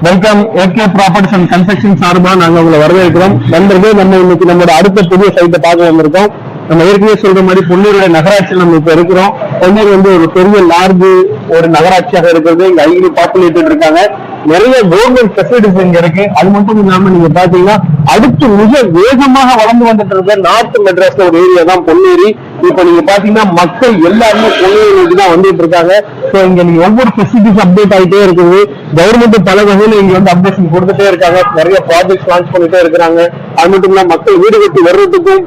Welcome AK properties and construction சார்பா நாங்க உங்களை வரவேற்கிறோம். நண்பர்களே, நம்ம இன்னைக்கு நம்மளோட அடுத்த புதிய சைட்டை பார்க்க வந்திருக்கோம். நம்ம ஏற்கனவே சொல்ற மாதிரி பொன்னூருடைய நகராட்சியில் நம்ம இப்ப இருக்கிறோம். பொன்னூர் வந்து ஒரு பெரிய லார்ஜ் ஒரு நகராட்சியாக இருக்கிறது. இங்க ஹைலி பாப்புலேட்டட் இருக்காங்க. நிறைய கவர்மெண்ட் ஃபெசிலிட்டிஸ் இங்க இருக்கு. அது மட்டும் இல்லாம நீங்க பாத்தீங்கன்னா அடுத்து மிக வேகமாக வளர்ந்து வந்துட்டு இருக்க நார்த் மெட்ராஸ்ல ஒரு ஏரியா தான் பொன்னேரி. இப்ப நீங்க பாத்தீங்கன்னா மக்கள் எல்லாருமே பொன்னேரி தான் வந்துட்டு இருக்காங்க. சோ இங்க நீங்க ஒவ்வொரு ஃபெசிலிட்டிஸ் அப்டேட் ஆகிட்டே இருக்குது. கவர்மெண்ட் பல வகையில இங்க வந்து அப்டேஷன் கொடுத்துட்டே இருக்காங்க. நிறைய ப்ராஜெக்ட் லான்ச் பண்ணிட்டே இருக்கிறாங்க. அது மட்டும் இல்லாம மக்கள் வீடு கட்டி வர்றதுக்கும்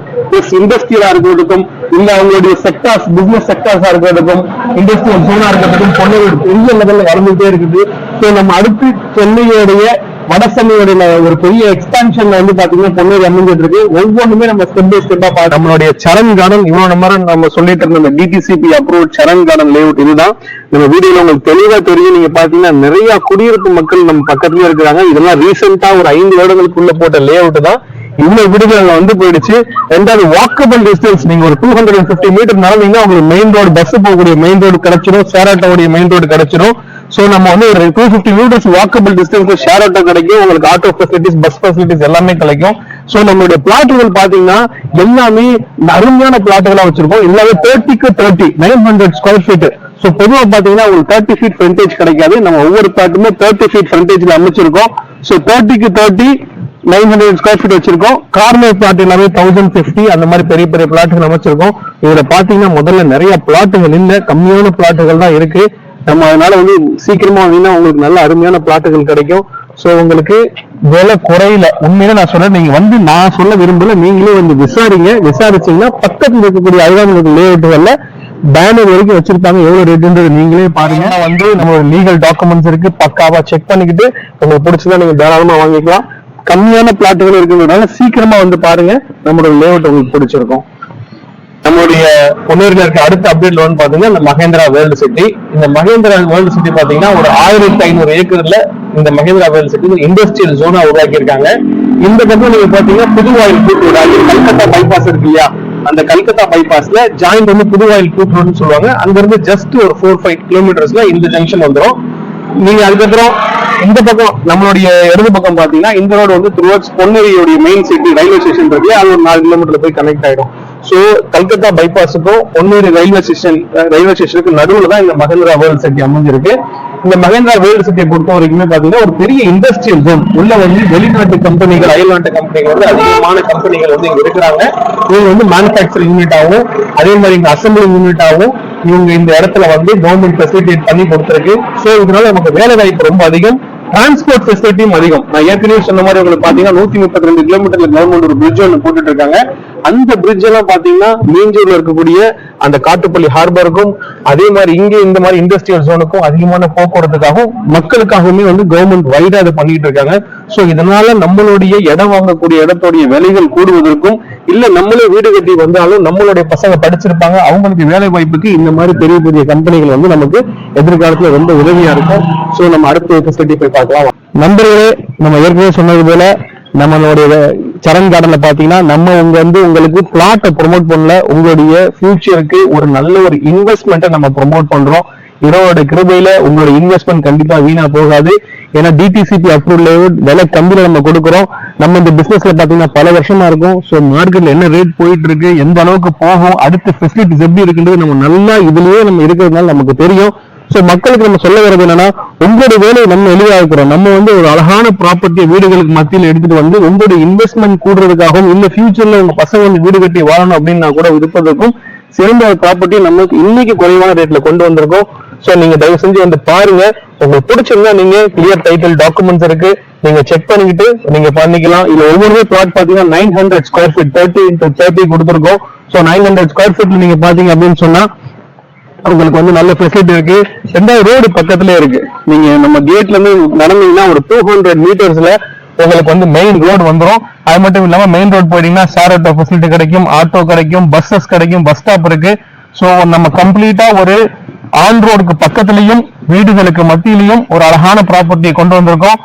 இண்டஸ்ட்ரியலா இருக்கிறதுக்கும் இல்ல அவங்களுடைய செக்டார்ஸ் பிசினஸ் செக்டார்ஸா இருக்கிறதுக்கும் இண்டஸ்ட்ரியல் ஜோனா இருக்கிறதுக்கும் பொன்னேரி பெரிய லெவல்ல வளர்ந்துட்டே இருக்குது. சோ நம்ம அடுத்து சென்னையோடைய வட சென்னையோட ஒரு பெரிய எக்ஸ்பான்ஷன்ல வந்து பாத்தீங்கன்னா பொன்னேரி அமைஞ்சிட்டு இருக்கு. ஒவ்வொன்றுமே நம்ம ஸ்டெப் பை ஸ்டெப்பா நம்மளுடைய சரண் கார்டன் இவ்வளவு நம்ம சொல்லிட்டு இருந்த டிடிசிபி அப்ரூவ் சரண் கார்டன் லேஅவுட் இதுதான். நம்ம வீடியோல உங்களுக்கு தெளிவா தெரியும். நீங்க பாத்தீங்கன்னா நிறைய குடியிருப்பு மக்கள் நம்ம பக்கத்துலயே இருக்கிறாங்க. இதெல்லாம் ரீசெண்டா ஒரு 5 வருடங்களுக்குள்ள போட்ட லேஅவுட் தான். இவ்வளவு வீடுகள் வந்து போயிடுச்சு. ரெண்டாவது வாக்கபிள் டிஸ்டன்ஸ், நீங்க ஒரு 250 மீட்டர் நடந்தீங்கன்னா உங்களுக்கு மெயின் ரோடு பஸ் போகக்கூடிய மெயின் ரோடு கிடைச்சிடும். ஷேர் ஆட்டோடைய மெயின் ரோடு கிடைச்சிடும். சோ நம்ம வந்து ஒரு 250 metres walkable distance share auto கிடைக்கும். உங்களுக்கு ஆட்டோ ஃபெசிலிட்டிஸ் பஸ் ஃபெசிலிட்டிஸ் எல்லாமே கிடைக்கும். சோ நம்மளுடைய பிளாட்டுகள் பாத்தீங்கன்னா எல்லாமே அருமையான பிளாட்டுகளா வச்சிருக்கோம். எல்லாமே 30க்கு 30 900 ஸ்கொயர் ஃபீட். சோ பொதுவா பாத்தீங்கன்னா உங்களுக்கு 30 ஃபீட் ஃப்ரண்டேஜ் கிடைக்காது. நம்ம ஒவ்வொரு பிளாட்டுமே 30 ஃபீட் ஃப்ரண்டேஜ்ல அமைச்சிருக்கோம். சோ 30க்கு 30 900 ஸ்கொயர் ஃபீட் வச்சிருக்கோம். கார்னர் பிளாட் எல்லாமே 1050 அந்த மாதிரி பெரிய பெரிய பிளாட்டுகள் அமைச்சிருக்கோம். இதுல பாத்தீங்கன்னா முதல்ல நிறைய பிளாட்டுகள் இல்ல, கம்மியான பிளாட்டுகள் தான் இருக்கு. நம்ம அதனால வந்து சீக்கிரமா வந்தீங்கன்னா உங்களுக்கு நல்ல அருமையான பிளாட்டுகள் கிடைக்கும். சோ உங்களுக்கு விலை குறையில உண்மையில நான் சொல்றேன். நீங்க வந்து நான் சொல்ல விரும்பல, நீங்களே வந்து விசாரிச்சீங்கன்னா பக்கத்துல இருக்கக்கூடிய அருகாமையில் லேஅவுட்டுகள்ல பேனர் வரைக்கும் வச்சிருப்பாங்க. எவ்வளவு ரேட்ன்றது நீங்களே பாருங்க. வந்து நம்ம லீகல் டாக்குமெண்ட்ஸ் இருக்கு, பக்காவா செக் பண்ணிக்கிட்டு உங்களுக்கு பிடிச்சதா நீங்க தாராளமா வாங்கிக்கலாம். கம்மியான பிளாட்டுகள் இருக்கிறதுனால சீக்கிரமா வந்து பாருங்க. நம்மளோட லேஅவுட் உங்களுக்கு பிடிச்சிருக்கும். நம்மளுடைய பொன்னேரியில இருக்க அடுத்த அப்டேட் லோன் பாத்தீங்கன்னா இந்த மகேந்திரா வேர்ல்டு சிட்டி. இந்த மகேந்திரா வேர்ல்டு சிட்டி பாத்தீங்கன்னா ஒரு 1500 ஏக்கர்ல இந்த மகேந்திரா வேர்ல்டு சிட்டி இண்டஸ்ட்ரியல் ஜோனா உருவாக்கி இருக்காங்க. இந்த பக்கம் நீங்க பாத்தீங்கன்னா புதுவாயில் கூட்டு ரோடு, கல்கத்தா பைபாஸ் இருக்கு இல்லையா, அந்த கல்கத்தா பைபாஸ்ல ஜாயிண்ட் வந்து புதுவாயில் கூட்டு ரோடுன்னு சொல்லுவாங்க. அங்க இருந்து ஜஸ்ட் ஒரு 4-5 கிலோமீட்டர்ஸ்ல இந்த ஜங்ஷன் வந்துடும். நீங்க அதுக்கப்புறம் இந்த பக்கம் நம்மளுடைய இடது பக்கம் பாத்தீங்கன்னா இந்த ரோடு வந்து த்ரூவர்ட்ஸ் பொன்னேரியோட மெயின் சிட்டி ரயில்வே ஸ்டேஷன் இருக்கு, அது ஒரு 4 கிலோமீட்டர்ல போய் கனெக்ட் ஆயிடும். சோ கல்கத்தா பைபாஸுக்கும் பொன்னேரி ரயில்வே ஸ்டேஷனுக்கு நடுவுல தான் இந்த மகேந்திரா வேர்ல்டு சிட்டி அமைஞ்சிருக்கு. இந்த மகேந்திரா வேர்ல்டு சிட்டியை பொறுத்த வரைக்குமே பாத்தீங்கன்னா ஒரு பெரிய இண்டஸ்ட்ரியல் ஜோன். உள்ள வந்து வெளிநாட்டு கம்பெனிகள் அயல்நாட்டு கம்பெனிகள் வந்து அதிகமான கம்பெனிகள் வந்து இங்க இருக்கிறாங்க. இவங்க வந்து மேனுபேக்சரிங் யூனிட் ஆகும், அதே மாதிரி இங்க அசம்பிளிங் யூனிட் ஆகும். இவங்க இந்த இடத்துல வந்து கவர்மெண்ட் ஃபெசிலிட்டேட் பண்ணி கொடுத்துருக்கு. சோ இதனால நமக்கு வேலை வாய்ப்பு ரொம்ப அதிகம், டிரான்ஸ்போர்ட் ஃபெசிலிட்டியும் அதிகம். நான் ஏற்கனவே சொன்ன மாதிரி உங்களுக்கு பாத்தீங்கன்னா 132 கிலோமீட்டர்ல கவர்மெண்ட் ஒரு பிரிட்ஜ் ஒன்று போட்டுட்டு இருக்காங்க. அந்த பிரிட்ஜ் எல்லாம் பாத்தீங்கன்னா மீஞ்சூர்ல இருக்கக்கூடிய அந்த காட்டுப்பள்ளி ஹார்பருக்கும் அதே மாதிரி இங்கே இந்த மாதிரி இண்டஸ்ட்ரியல் ஜோனுக்கும் அதிகமான போக்குவரத்துக்காகவும் மக்களுக்காகவுமே வந்து கவர்மெண்ட் வைடா அதை பண்ணிட்டு இருக்காங்க. சோ இதனால நம்மளுடைய இடம் வாங்கக்கூடிய இடத்துடைய விலைகள் கூடுவதற்கும் இல்ல நம்மளே வீடு கட்டி வந்தாலும் நம்மளுடைய பசங்க படிச்சிருப்பாங்க, அவங்களுக்கு வேலை வாய்ப்புக்கு இந்த மாதிரி பெரிய பெரிய கம்பெனிகள் வந்து நமக்கு எதிர்காலத்துல ரொம்ப உதவியா இருக்கும். சோ நம்ம அடுத்த ஃபெசிலிட்டி போய் பார்க்கலாம். நண்பர்களே, நம்ம ஏற்கனவே சொன்னது போல நம்மளுடைய சரண் கார்டன்ல பாத்தீங்கன்னா நம்ம வந்து உங்களுக்கு பிளாட்டை ப்ரொமோட் பண்ணல, உங்களுடைய ஃபியூச்சருக்கு ஒரு நல்ல ஒரு இன்வெஸ்ட்மெண்ட்டை நம்ம ப்ரொமோட் பண்றோம். இதோட கிருபையில உங்களோட இன்வெஸ்ட்மெண்ட் கண்டிப்பா வீணா போகாது. ஏன்னா டிடிசிபி அப்ரூவ் லேஅவுட் விலை கம்மியில நம்ம கொடுக்குறோம். நம்ம இந்த பிசினஸ்ல பாத்தீங்கன்னா பல வருஷமா இருக்கும். சோ மார்க்கெட்ல என்ன ரேட் போயிட்டு இருக்கு, எந்த அளவுக்கு போகும், அடுத்த ஃபெசிலிட்டிஸ் எப்படி இருக்குன்றது நம்ம நல்லா இதுலயே நம்ம இருக்கிறதுனால நமக்கு தெரியும். சோ மக்களுக்கு நம்ம சொல்ல வர்றது என்னன்னா, உங்களுடைய வேலையை நம்ம எளிதாக்குறோம். நம்ம வந்து ஒரு அழகான ப்ராப்பர்ட்டியை வீடுகளுக்கு மத்தியில் எடுத்துட்டு வந்து உங்களுடைய இன்வெஸ்ட்மெண்ட் கூடுறதுக்காகவும் இல்ல ஃபியூச்சர்ல உங்க பசங்க வந்து வீடு கட்டி வாழணும் அப்படின்னா கூட இருப்பதற்கும் சிறந்த ஒரு ப்ராப்பர்ட்டி நமக்கு இன்னைக்கு குறைவான ரேட்ல கொண்டு வந்திருக்கோம். சோ நீங்க தயவு செஞ்சு வந்து பாருங்க. உங்களுக்கு பிடிச்சிருந்தா நீங்க கிளியர் டைட்டில் டாக்குமெண்ட்ஸ் இருக்கு, நீங்க செக் பண்ணிக்கிட்டு நீங்க பண்ணிக்கலாம். இதுல ஒவ்வொரு பிளாட் பாத்தீங்கன்னா 900 ஸ்கொயர் ஃபீட் 30x30 கொடுத்துருக்கோம். சோ 900 ஸ்கொயர் ஃபீட் நீங்க பாத்தீங்க அப்படின்னு சொன்னா உங்களுக்கு வந்து நல்ல ஃபெசிலிட்டி இருக்கு. ரெண்டாவது ரோடு பக்கத்துல இருக்கு. நீங்க நம்ம கேட்ல இருந்து நடந்தீங்கன்னா ஒரு 200 மீட்டர்ஸ்ல உங்களுக்கு வந்து மெயின் ரோடு வந்துடும். அது மட்டும் இல்லாம மெயின் ரோடு போயிட்டீங்கன்னா ஷேர் ஆட்டோ ஃபெசிலிட்டி கிடைக்கும், ஆட்டோ கிடைக்கும், பஸ்ஸஸ் கிடைக்கும், பஸ் ஸ்டாப் இருக்கு. சோ நம்ம கம்ப்ளீட்டா ஒரு ஆன் ரோடுக்கு பக்கத்துலயும் வீடுகளுக்கு மத்தியிலையும் ஒரு அழகான ப்ராப்பர்ட்டியை கொண்டு வந்திருக்கோம்.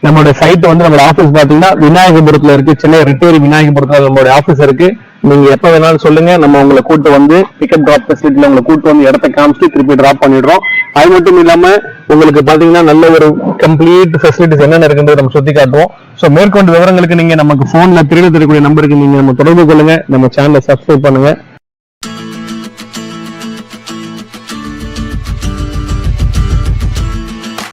நம்மளோட சைட் வந்து நம்மளோட ஆபீஸ் பாத்தீங்கன்னா விநாயகபுரத்துல இருக்கு. சென்னை ரெட்டேரி விநாயகபுரத்துல நம்மளோட ஆபீஸ் இருக்கு. நீங்க எப்ப வேணாலும் சொல்லுங்க, நம்ம உங்களை கூட்டு வந்து பிக்கப் டிராப் ஃபெசிலிட்டில உங்களை கூட்டு வந்து இடத்த காமிச்சு திருப்பி டிராப் பண்ணிடுறோம். அது மட்டும் இல்லாம உங்களுக்கு பாத்தீங்கன்னா நல்ல ஒரு கம்ப்ளீட் ஃபெசிலிட்டிஸ் என்னென்ன இருக்குன்றது நம்ம சுத்தி காட்டுவோம். சோ மேற்கொண்டு விவரங்களுக்கு நீங்க நமக்கு போன்ல தெரியக்கூடிய நம்பருக்கு நீங்க நம்ம தொடர்பு கொள்ளுங்க. நம்ம சேனலை சப்ஸ்கிரைப் பண்ணுங்க.